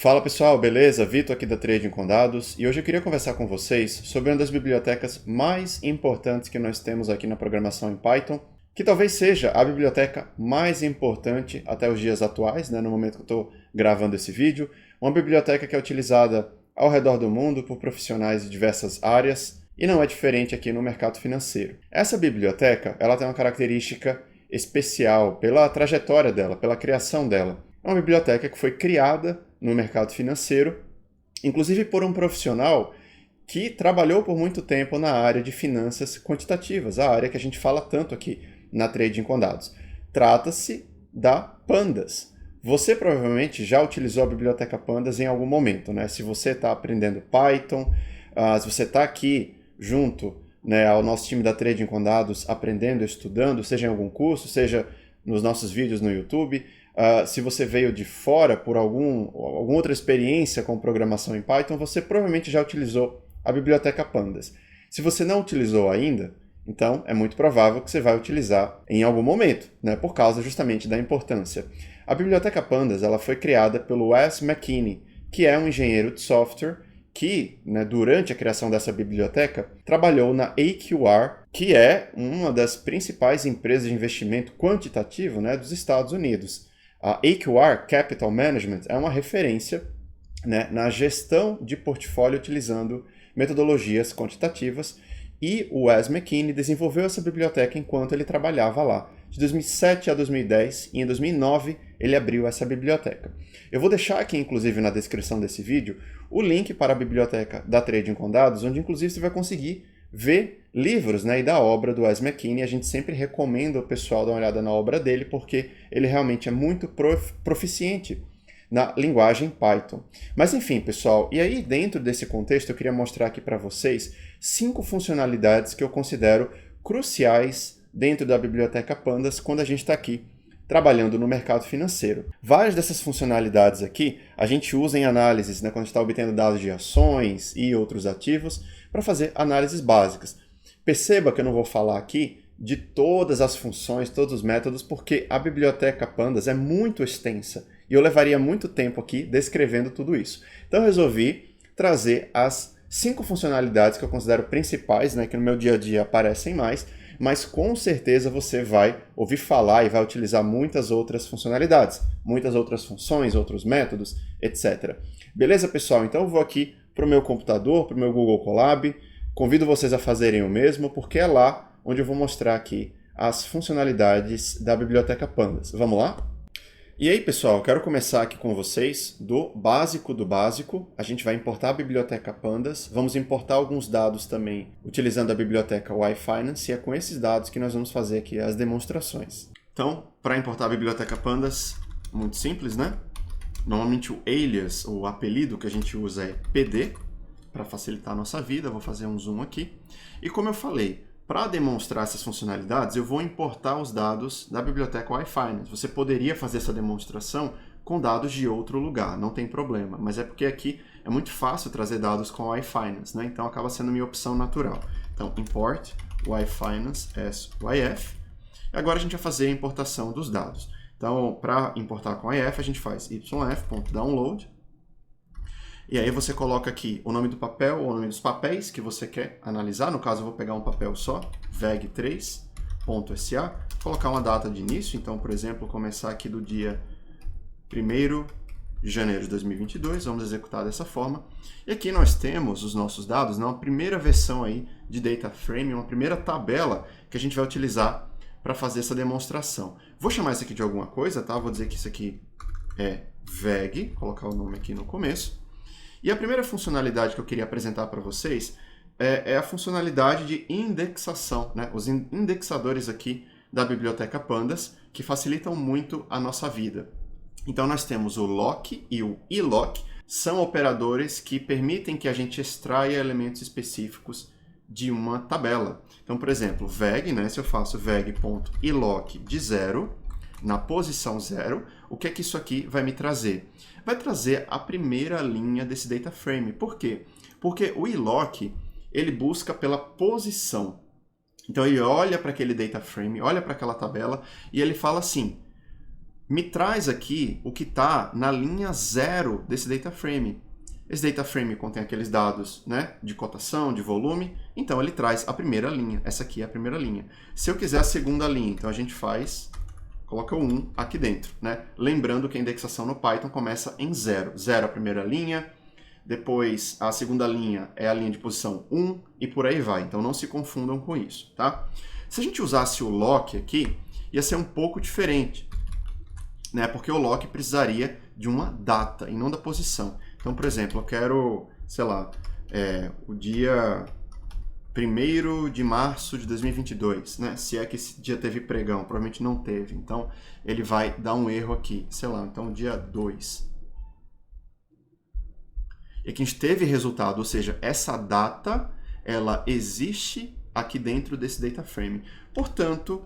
Fala pessoal, beleza? Vitor aqui da Trading com Dados e hoje eu queria conversar com vocês sobre uma das bibliotecas mais importantes que nós temos aqui na programação em Python, que talvez seja a biblioteca mais importante até os dias atuais, no momento que eu estou gravando esse vídeo, uma biblioteca que é utilizada ao redor do mundo por profissionais de diversas áreas e não é diferente aqui no mercado financeiro. Essa biblioteca ela tem uma característica especial pela trajetória dela, pela criação dela. É uma biblioteca que foi criada no mercado financeiro, inclusive por um profissional que trabalhou por muito tempo na área de finanças quantitativas, a área que a gente fala tanto aqui na Trading com Dados. Trata-se da Pandas. Você provavelmente já utilizou a biblioteca Pandas em algum momento, né? Se você está aprendendo Python, se você está aqui junto, ao nosso time da Trading com Dados, aprendendo, estudando, seja em algum curso, seja nos nossos vídeos no YouTube, se você veio de fora por alguma outra experiência com programação em Python, você provavelmente já utilizou a biblioteca Pandas. Se você não utilizou ainda, então é muito provável que você vai utilizar em algum momento, por causa justamente da importância. A biblioteca Pandas ela foi criada pelo Wes McKinney, que é um engenheiro de software que, durante a criação dessa biblioteca, trabalhou na AQR, que é uma das principais empresas de investimento quantitativo dos Estados Unidos. A AQR Capital Management é uma referência na gestão de portfólio utilizando metodologias quantitativas e o Wes McKinney desenvolveu essa biblioteca enquanto ele trabalhava lá. De 2007 a 2010 e em 2009 ele abriu essa biblioteca. Eu vou deixar aqui, inclusive, na descrição desse vídeo, o link para a biblioteca da Trading com Dados, onde, inclusive, você vai conseguir ver livros e da obra do Wes McKinney. A gente sempre recomenda o pessoal dar uma olhada na obra dele, porque ele realmente é muito proficiente na linguagem Python. Mas, enfim, pessoal, e aí, dentro desse contexto, eu queria mostrar aqui para vocês 5 funcionalidades que eu considero cruciais dentro da biblioteca Pandas quando a gente está aqui trabalhando no mercado financeiro. Várias dessas funcionalidades aqui a gente usa em análises, quando a gente está obtendo dados de ações e outros ativos, para fazer análises básicas. Perceba que eu não vou falar aqui de todas as funções, todos os métodos, porque a biblioteca Pandas é muito extensa e eu levaria muito tempo aqui descrevendo tudo isso. Então eu resolvi trazer as 5 funcionalidades que eu considero principais, que no meu dia a dia aparecem mais, mas com certeza você vai ouvir falar e vai utilizar muitas outras funcionalidades, muitas outras funções, outros métodos, etc. Beleza, pessoal? Então eu vou aqui para o meu computador, para o meu Google Colab, convido vocês a fazerem o mesmo, porque é lá onde eu vou mostrar aqui as funcionalidades da biblioteca Pandas. Vamos lá? E aí, pessoal, eu quero começar aqui com vocês do básico do básico. A gente vai importar a biblioteca Pandas, vamos importar alguns dados também utilizando a biblioteca YFinance, e é com esses dados que nós vamos fazer aqui as demonstrações. Então, para importar a biblioteca Pandas, muito simples, Normalmente o alias, ou apelido que a gente usa é PD, para facilitar a nossa vida. Vou fazer um zoom aqui. E como eu falei, para demonstrar essas funcionalidades, eu vou importar os dados da biblioteca YFinance. Você poderia fazer essa demonstração com dados de outro lugar, não tem problema, mas é porque aqui é muito fácil trazer dados com YFinance, então acaba sendo minha opção natural. Então, import YFinance as YF. E agora a gente vai fazer a importação dos dados. Então, para importar com YF, a gente faz yf.download. E aí você coloca aqui o nome do papel ou o nome dos papéis que você quer analisar. No caso, eu vou pegar um papel só, veg3.sa, colocar uma data de início. Então, por exemplo, começar aqui do dia 1º de janeiro de 2022. Vamos executar dessa forma. E aqui nós temos os nossos dados, uma primeira versão aí de data frame, uma primeira tabela que a gente vai utilizar para fazer essa demonstração. Vou chamar isso aqui de alguma coisa, tá? Vou dizer que isso aqui é veg, colocar o nome aqui no começo. E a primeira funcionalidade que eu queria apresentar para vocês é a funcionalidade de indexação, os indexadores aqui da biblioteca Pandas, que facilitam muito a nossa vida. Então nós temos o lock e o ilock, são operadores que permitem que a gente extraia elementos específicos de uma tabela. Então, por exemplo, veg, se eu faço veg.ilock de 0, na posição 0, o que é que isso aqui vai me trazer? Vai trazer a primeira linha desse data frame. Por quê? Porque o ilock, ele busca pela posição. Então ele olha para aquele data frame, olha para aquela tabela e ele fala assim: me traz aqui o que está na linha 0 desse data frame. Esse data frame contém aqueles dados, né, de cotação, de volume, então ele traz a primeira linha. Essa aqui é a primeira linha. Se eu quiser a segunda linha, então a gente coloca o 1 aqui dentro, né? Lembrando que a indexação no Python começa em 0. 0 a primeira linha, depois a segunda linha é a linha de posição 1 e por aí vai. Então não se confundam com isso, tá? Se a gente usasse o lock aqui, ia ser um pouco diferente, né? Porque o lock precisaria de uma data e não da posição. Então, por exemplo, eu quero, sei lá, o dia 1º de março de 2022, né? Se é que esse dia teve pregão, provavelmente não teve. Então, ele vai dar um erro aqui, sei lá, então dia 2. E aqui a gente teve resultado, ou seja, essa data, ela existe aqui dentro desse data frame. Portanto,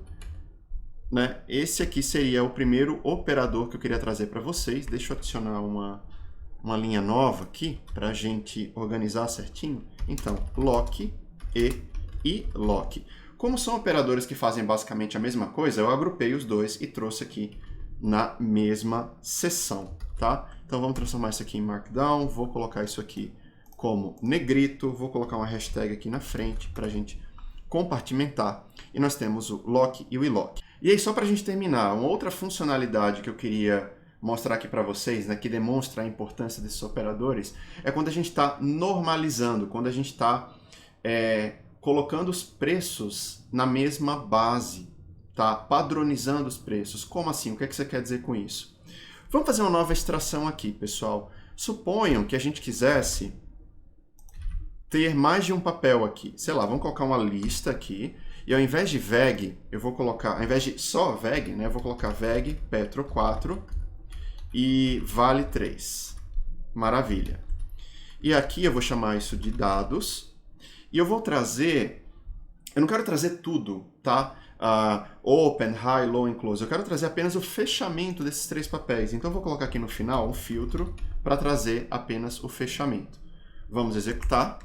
né, esse aqui seria o primeiro operador que eu queria trazer para vocês. Deixa eu adicionar uma linha nova aqui para a gente organizar certinho. Então, lock e lock. Como são operadores que fazem basicamente a mesma coisa, eu agrupei os dois e trouxe aqui na mesma seção, tá? Então vamos transformar isso aqui em Markdown, vou colocar isso aqui como negrito, vou colocar uma hashtag aqui na frente para a gente compartimentar. E nós temos o lock e o ilock. E aí, só para a gente terminar, uma outra funcionalidade que eu queria mostrar aqui para vocês, né, que demonstra a importância desses operadores, é quando a gente está normalizando, quando a gente está colocando os preços na mesma base, tá? Padronizando os preços. Como assim? O que é que você quer dizer com isso? Vamos fazer uma nova extração aqui, pessoal. Suponham que a gente quisesse ter mais de um papel aqui. Sei lá, vamos colocar uma lista aqui, e ao invés de VEG, eu vou colocar, ao invés de só VEG, né, eu vou colocar VEG Petro 4 e Vale 3. Maravilha. E aqui eu vou chamar isso de dados. E eu vou trazer... Eu não quero trazer tudo, tá? Open, High, Low e Close. Eu quero trazer apenas o fechamento desses 3 papéis. Então eu vou colocar aqui no final um filtro para trazer apenas o fechamento. Vamos executar.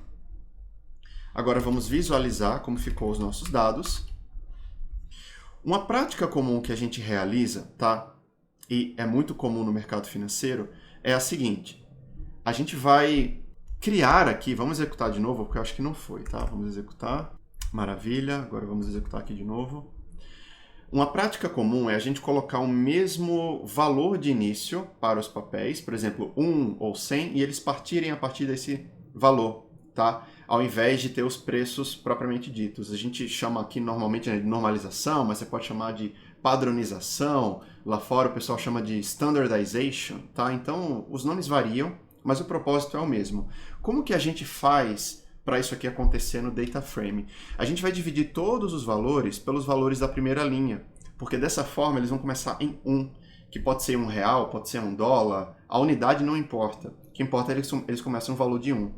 Agora vamos visualizar como ficou os nossos dados. Uma prática comum que a gente realiza, tá? E é muito comum no mercado financeiro, é a seguinte. A gente vai criar aqui, vamos executar de novo, porque eu acho que não foi, tá? Vamos executar. Maravilha, agora vamos executar aqui de novo. Uma prática comum é a gente colocar o mesmo valor de início para os papéis, por exemplo, 1 ou 100, e eles partirem a partir desse valor, tá? Ao invés de ter os preços propriamente ditos. A gente chama aqui normalmente de normalização, mas você pode chamar de padronização. Lá fora o pessoal chama de standardization, tá? Então, os nomes variam, mas o propósito é o mesmo. Como que a gente faz para isso aqui acontecer no data frame? A gente vai dividir todos os valores pelos valores da primeira linha, porque dessa forma eles vão começar em 1, que pode ser R$1, pode ser $1, a unidade não importa. O que importa é que eles começam no valor de 1.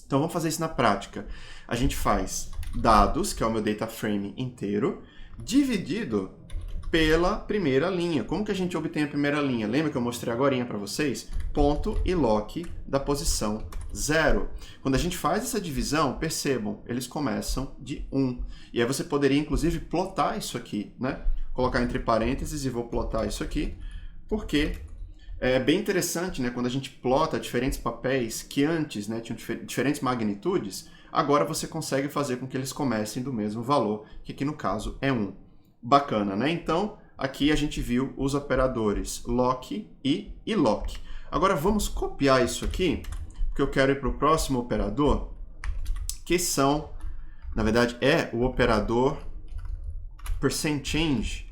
Então vamos fazer isso na prática. A gente faz dados, que é o meu data frame inteiro, dividido pela primeira linha. Como que a gente obtém a primeira linha? Lembra que eu mostrei agora para vocês? Ponto e lock da posição 0. Quando a gente faz essa divisão, percebam, eles começam de 1. E aí você poderia, inclusive, plotar isso aqui, né? Colocar entre parênteses e vou plotar isso aqui, porque é bem interessante, né? Quando a gente plota diferentes papéis que antes, né, tinham diferentes magnitudes, agora você consegue fazer com que eles comecem do mesmo valor, que aqui no caso é 1. Bacana, né? Então, aqui a gente viu os operadores lock e ilock. Agora vamos copiar isso aqui, porque eu quero ir para o próximo operador, que são, na verdade, é o operador %change,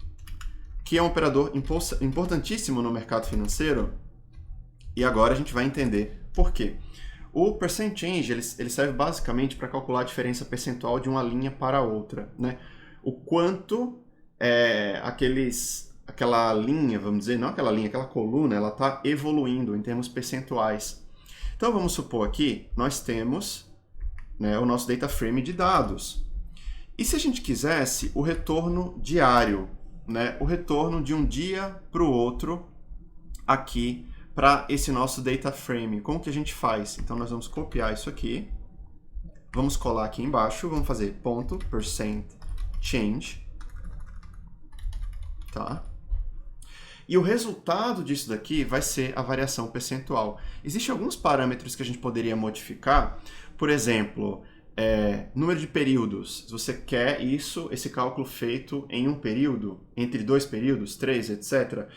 que é um operador importantíssimo no mercado financeiro, e agora a gente vai entender por quê. O %change ele serve basicamente para calcular a diferença percentual de uma linha para outra, né? O quanto aquela linha, vamos dizer, não aquela linha, aquela coluna, ela está evoluindo em termos percentuais. Então vamos supor aqui, nós temos, né, o nosso data frame de dados. E se a gente quisesse o retorno diário, né, o retorno de um dia para o outro aqui para esse nosso data frame, como que a gente faz? Então nós vamos copiar isso aqui, vamos colar aqui embaixo, vamos fazer ponto %change. Tá? E o resultado disso daqui vai ser a variação percentual. Existem alguns parâmetros que a gente poderia modificar, por exemplo, número de períodos. Se você quer esse cálculo feito em um período, entre 2 períodos, 3, etc.,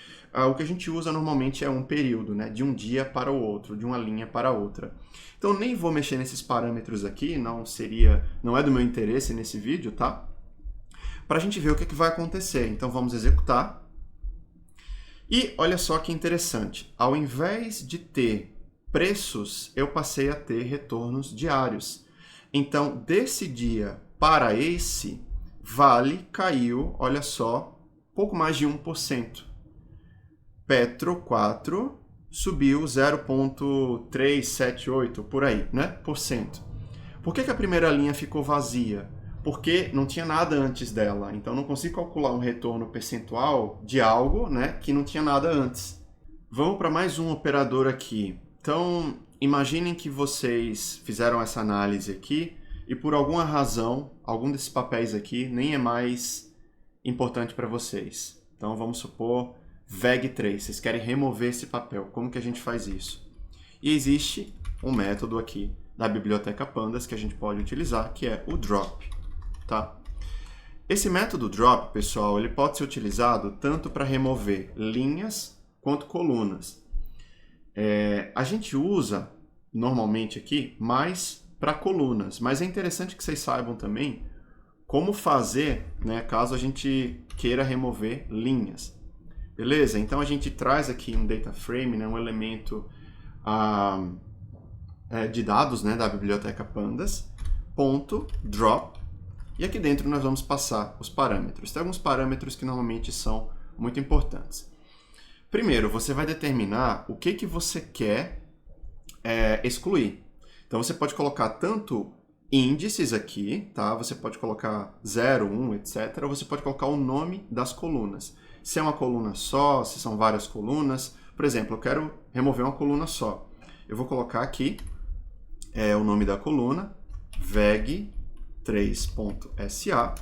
o que a gente usa normalmente é um período, né? De um dia para o outro, de uma linha para a outra. Então nem vou mexer nesses parâmetros aqui, não é do meu interesse nesse vídeo, tá? Para a gente ver o que vai acontecer. Então vamos executar. E olha só que interessante. Ao invés de ter preços, eu passei a ter retornos diários. Então, desse dia para esse, Vale caiu, olha só, pouco mais de 1%. Petro 4 subiu 0,378, por aí, né? Por cento. Por que a primeira linha ficou vazia? Porque não tinha nada antes dela. Então, não consigo calcular um retorno percentual de algo, né, que não tinha nada antes. Vamos para mais um operador aqui. Então, imaginem que vocês fizeram essa análise aqui e por alguma razão, algum desses papéis aqui nem é mais importante para vocês. Então, vamos supor VEG3. Vocês querem remover esse papel. Como que a gente faz isso? E existe um método aqui da biblioteca Pandas que a gente pode utilizar, que é o drop. Tá? Esse método drop, pessoal, ele pode ser utilizado tanto para remover linhas quanto colunas. A gente usa, normalmente aqui, mais para colunas, mas é interessante que vocês saibam também como fazer, né, caso a gente queira remover linhas. Beleza? Então a gente traz aqui um data frame, né, um elemento de dados, né, da biblioteca Pandas, ponto drop, e aqui dentro nós vamos passar os parâmetros. Tem alguns parâmetros que normalmente são muito importantes. Primeiro, você vai determinar o que você quer excluir. Então você pode colocar tanto índices aqui, tá? Você pode colocar 0, 1, etc. Ou você pode colocar o nome das colunas. Se é uma coluna só, se são várias colunas. Por exemplo, eu quero remover uma coluna só. Eu vou colocar aqui o nome da coluna, veg3.sa.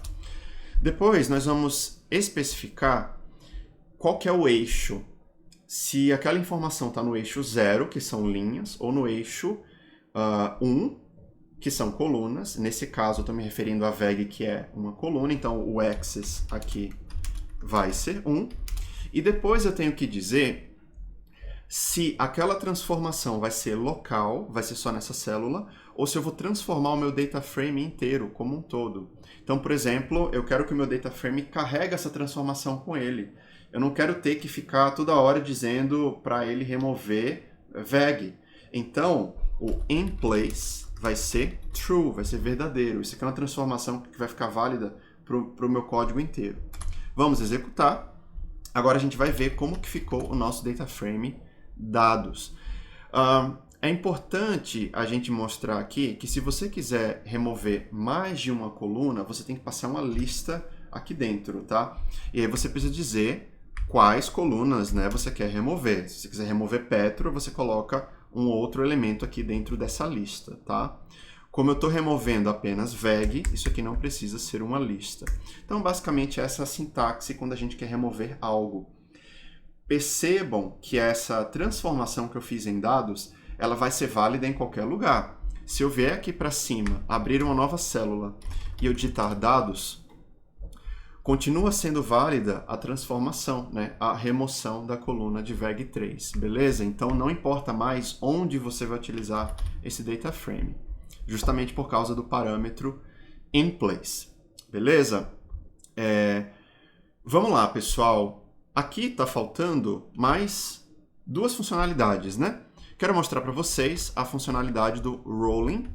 Depois nós vamos especificar qual que é o eixo. Se aquela informação está no eixo 0, que são linhas, ou no eixo 1, que são colunas. Nesse caso, eu estou me referindo a veg, que é uma coluna, então o axis aqui vai ser 1. E depois eu tenho que dizer se aquela transformação vai ser local, vai ser só nessa célula, ou se eu vou transformar o meu data frame inteiro, como um todo. Então, por exemplo, eu quero que o meu data frame carregue essa transformação com ele. Eu não quero ter que ficar toda hora dizendo para ele remover veg. Então, o inPlace vai ser true, vai ser verdadeiro. Isso aqui é uma transformação que vai ficar válida para o meu código inteiro. Vamos executar. Agora a gente vai ver como que ficou o nosso data frame dados. É importante a gente mostrar aqui que se você quiser remover mais de uma coluna, você tem que passar uma lista aqui dentro, tá? E aí você precisa dizer quais colunas, né, você quer remover. Se você quiser remover Petro, você coloca um outro elemento aqui dentro dessa lista, tá? Como eu estou removendo apenas VEG, isso aqui não precisa ser uma lista. Então, basicamente, essa é a sintaxe quando a gente quer remover algo. Percebam que essa transformação que eu fiz em dados, ela vai ser válida em qualquer lugar. Se eu vier aqui para cima, abrir uma nova célula e eu digitar dados, continua sendo válida a transformação, né? A remoção da coluna de VEG3, beleza? Então não importa mais onde você vai utilizar esse data frame, justamente por causa do parâmetro inPlace, beleza? Vamos lá, pessoal. Aqui está faltando mais duas funcionalidades, né? Quero mostrar para vocês a funcionalidade do rolling,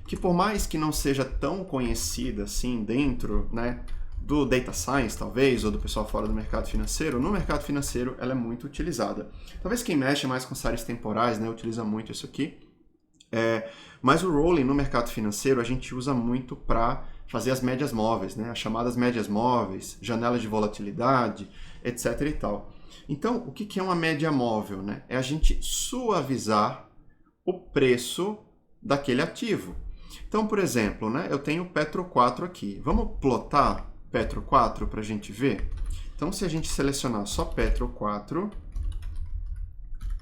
que por mais que não seja tão conhecida assim dentro, né, do Data Science, talvez, ou do pessoal fora do mercado financeiro, no mercado financeiro ela é muito utilizada. Talvez quem mexe mais com séries temporais, né, utiliza muito isso aqui. Mas o rolling no mercado financeiro a gente usa muito para fazer as médias móveis, né, as chamadas médias móveis, janelas de volatilidade, etc. e tal. Então, o que é uma média móvel, né? É a gente suavizar o preço daquele ativo. Então, por exemplo, né, eu tenho o Petro 4 aqui. Vamos plotar Petro 4 para a gente ver? Então, se a gente selecionar só Petro 4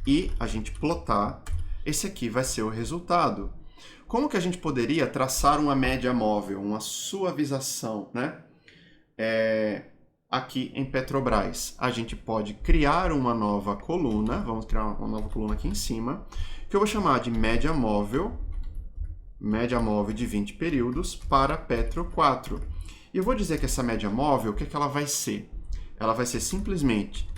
e a gente plotar, esse aqui vai ser o resultado. Como que a gente poderia traçar uma média móvel, uma suavização, né? Aqui em Petrobras, a gente pode criar uma nova coluna, vamos criar uma nova coluna aqui em cima, que eu vou chamar de média móvel de 20 períodos para Petro 4. E eu vou dizer que essa média móvel, o que ela vai ser? Ela vai ser simplesmente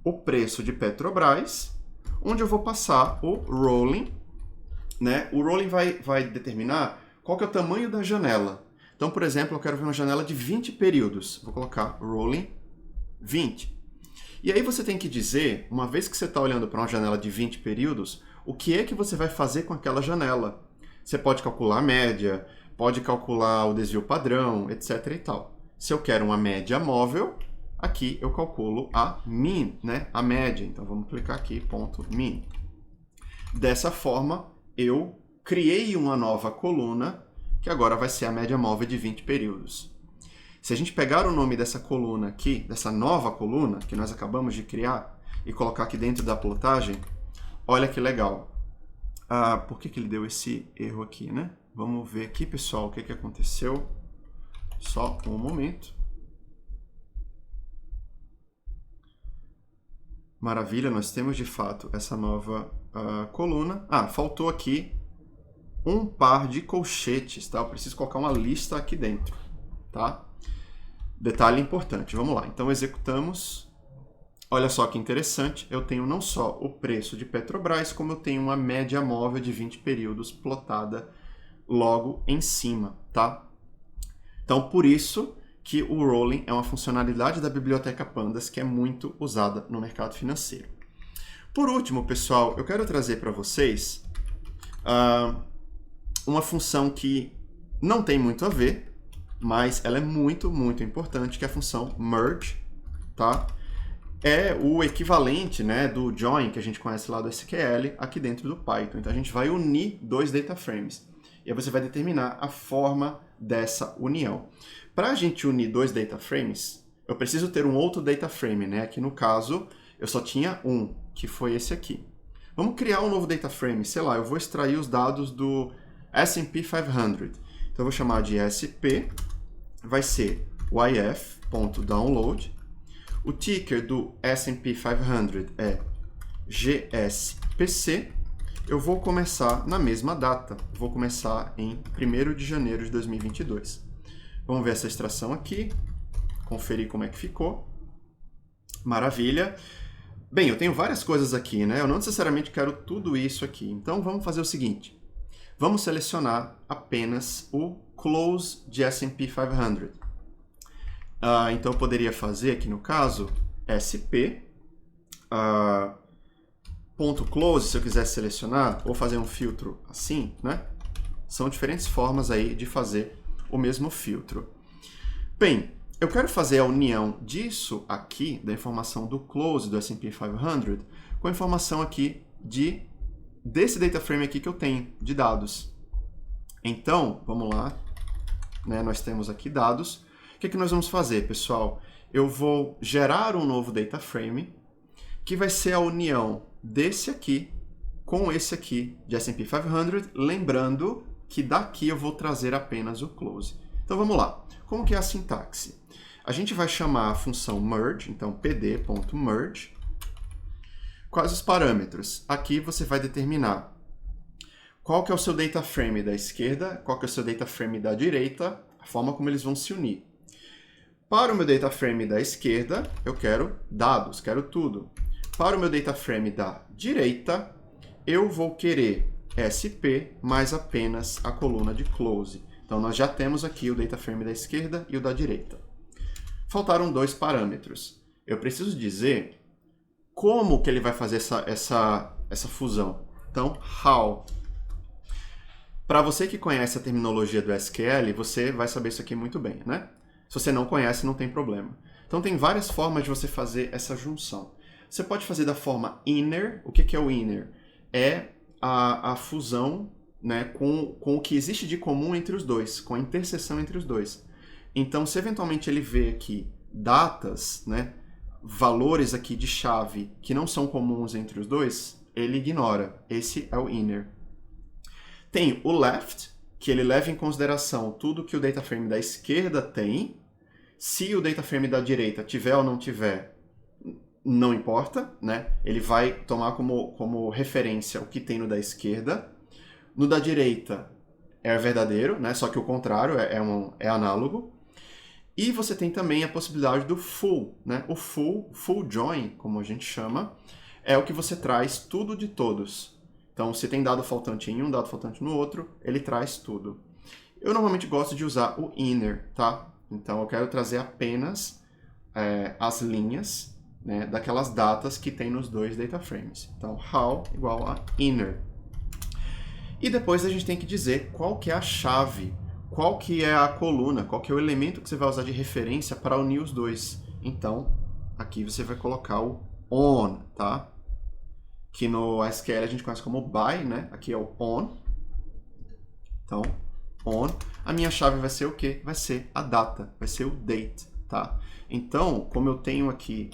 o preço de Petrobras, onde eu vou passar o rolling, né? O rolling vai determinar qual que é o tamanho da janela. Então, por exemplo, eu quero ver uma janela de 20 períodos. Vou colocar rolling 20. E aí você tem que dizer, uma vez que você está olhando para uma janela de 20 períodos, o que é que você vai fazer com aquela janela. Você pode calcular a média, pode calcular o desvio padrão, etc. e tal. Se eu quero uma média móvel, aqui eu calculo a mean, né? A média. Então vamos clicar aqui, ponto mean. Dessa forma, eu criei uma nova coluna, que agora vai ser a média móvel de 20 períodos. Se a gente pegar o nome dessa coluna aqui, dessa nova coluna que nós acabamos de criar, e colocar aqui dentro da plotagem, olha que legal. Por que ele deu esse erro aqui, né? Vamos ver aqui, pessoal, o que aconteceu. Só um momento. Maravilha, nós temos de fato essa nova coluna. Faltou aqui um par de colchetes, tá? Eu preciso colocar uma lista aqui dentro, tá? Detalhe importante, vamos lá. Então executamos. Olha só que interessante, eu tenho não só o preço de Petrobras, como eu tenho uma média móvel de 20 períodos plotada logo em cima, tá? Então, por isso que o rolling é uma funcionalidade da biblioteca Pandas que é muito usada no mercado financeiro. Por último, pessoal, eu quero trazer para vocês uma função que não tem muito a ver, mas ela é muito, muito importante, que é a função merge, tá? É o equivalente, né, do join que a gente conhece lá do SQL aqui dentro do Python. Então a gente vai unir dois data frames. E aí você vai determinar a forma dessa união. Para a gente unir dois data frames, eu preciso ter um outro data frame, né? Aqui no caso, eu só tinha um, que foi esse aqui. Vamos criar um novo data frame. Sei lá, eu vou extrair os dados do S&P 500. Então eu vou chamar de SP, vai ser yf.download. O ticker do S&P 500 é GSPC. Eu vou começar na mesma data. Vou começar em 1º de janeiro de 2022. Vamos ver essa extração aqui. Conferir como é que ficou. Maravilha. Bem, eu tenho várias coisas aqui, né? Eu não necessariamente quero tudo isso aqui. Então vamos fazer o seguinte. Vamos selecionar apenas o close de S&P 500. Então eu poderia fazer aqui no caso SP ponto close, se eu quiser selecionar, ou fazer um filtro assim, né? São diferentes formas aí de fazer o mesmo filtro. Bem, eu quero fazer a união disso aqui, da informação do close do S&P 500, com a informação aqui desse data frame aqui que eu tenho, de dados. Então, vamos lá, né? Nós temos aqui dados. O que nós vamos fazer, pessoal? Eu vou gerar um novo data frame, que vai ser a união desse aqui com esse aqui de S&P 500, lembrando que daqui eu vou trazer apenas o close. Então vamos lá. Como que é a sintaxe? A gente vai chamar a função merge, então pd.merge. Quais os parâmetros? Aqui você vai determinar qual que é o seu data frame da esquerda, qual que é o seu data frame da direita, a forma como eles vão se unir. Para o meu data frame da esquerda, eu quero dados, quero tudo. Para o meu data frame da direita, eu vou querer SP mais apenas a coluna de close. Então, nós já temos aqui o data frame da esquerda e o da direita. Faltaram dois parâmetros. Eu preciso dizer como que ele vai fazer essa fusão. Então, how. Para você que conhece a terminologia do SQL, você vai saber isso aqui muito bem, né? Se você não conhece, não tem problema. Então, tem várias formas de você fazer essa junção. Você pode fazer da forma inner. O que é o inner? É a fusão, né, com o que existe de comum entre os dois, com a interseção entre os dois. Então, se eventualmente ele vê aqui datas, né, valores aqui de chave que não são comuns entre os dois, ele ignora. Esse é o inner. Tem o left, que ele leva em consideração tudo que o data frame da esquerda tem. Se o data frame da direita tiver ou não tiver, não importa, né? Ele vai tomar como referência o que tem no da esquerda. No da direita é verdadeiro, né? Só que o contrário é análogo. E você tem também a possibilidade do full, né? O full join, como a gente chama, é o que você traz tudo de todos. Então, se tem dado faltante em um, dado faltante no outro, ele traz tudo. Eu normalmente gosto de usar o inner, tá? Então, eu quero trazer apenas as linhas, né, daquelas datas que tem nos dois data frames. Então, how igual a inner. E depois a gente tem que dizer qual que é a chave, qual que é a coluna, qual que é o elemento que você vai usar de referência para unir os dois. Então, aqui você vai colocar o on, tá? Que no SQL a gente conhece como by, né? Aqui é o on. Então, on. A minha chave vai ser o quê? Vai ser a data, vai ser o date, tá? Então, como eu tenho aqui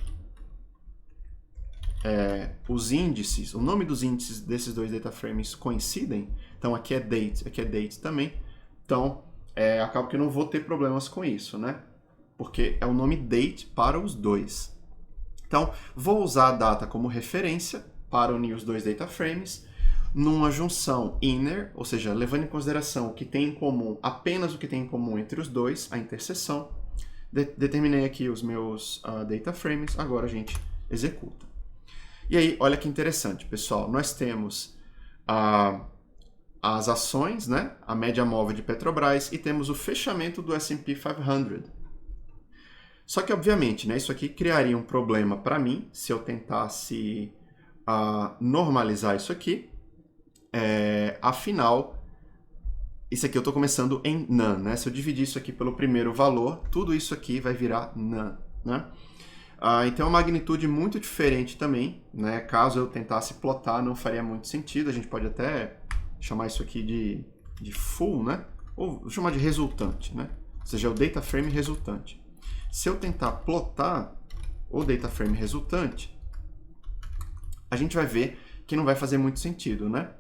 os índices, o nome dos índices desses dois data frames coincidem, então aqui é date também, então acabo que eu não vou ter problemas com isso, né? Porque é o nome date para os dois. Então, vou usar a data como referência para unir os dois data frames numa junção inner, ou seja, levando em consideração o que tem em comum, apenas o que tem em comum entre os dois, a interseção. Determinei aqui os meus data frames, agora a gente executa. E aí, olha que interessante, pessoal. Nós temos as ações, né? A média móvel de Petrobras e temos o fechamento do S&P 500. Só que, obviamente, né, isso aqui criaria um problema para mim se eu tentasse normalizar isso aqui. Afinal, isso aqui eu estou começando em none, né? Se eu dividir isso aqui pelo primeiro valor, tudo isso aqui vai virar none, né? Então é uma magnitude muito diferente também, né? Caso eu tentasse plotar, não faria muito sentido. A gente pode até chamar isso aqui de full, né? Ou chamar de resultante, né? Ou seja, é o data frame resultante. Se eu tentar plotar o data frame resultante, a gente vai ver que não vai fazer muito sentido, né?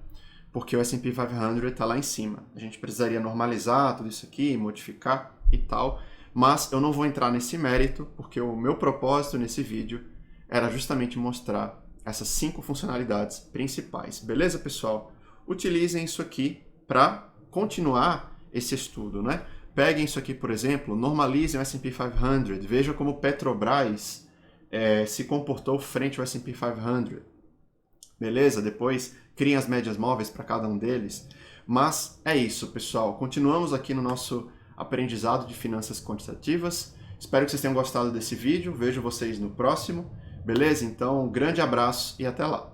Porque o S&P 500 está lá em cima. A gente precisaria normalizar tudo isso aqui, modificar e tal. Mas eu não vou entrar nesse mérito, porque o meu propósito nesse vídeo era justamente mostrar essas 5 funcionalidades principais. Beleza, pessoal? Utilizem isso aqui para continuar esse estudo, né? Peguem isso aqui, por exemplo, normalizem o S&P 500, vejam como Petrobras se comportou frente ao S&P 500. Beleza? Depois criem as médias móveis para cada um deles. Mas é isso, pessoal. Continuamos aqui no nosso aprendizado de finanças quantitativas. Espero que vocês tenham gostado desse vídeo. Vejo vocês no próximo. Beleza? Então, um grande abraço e até lá.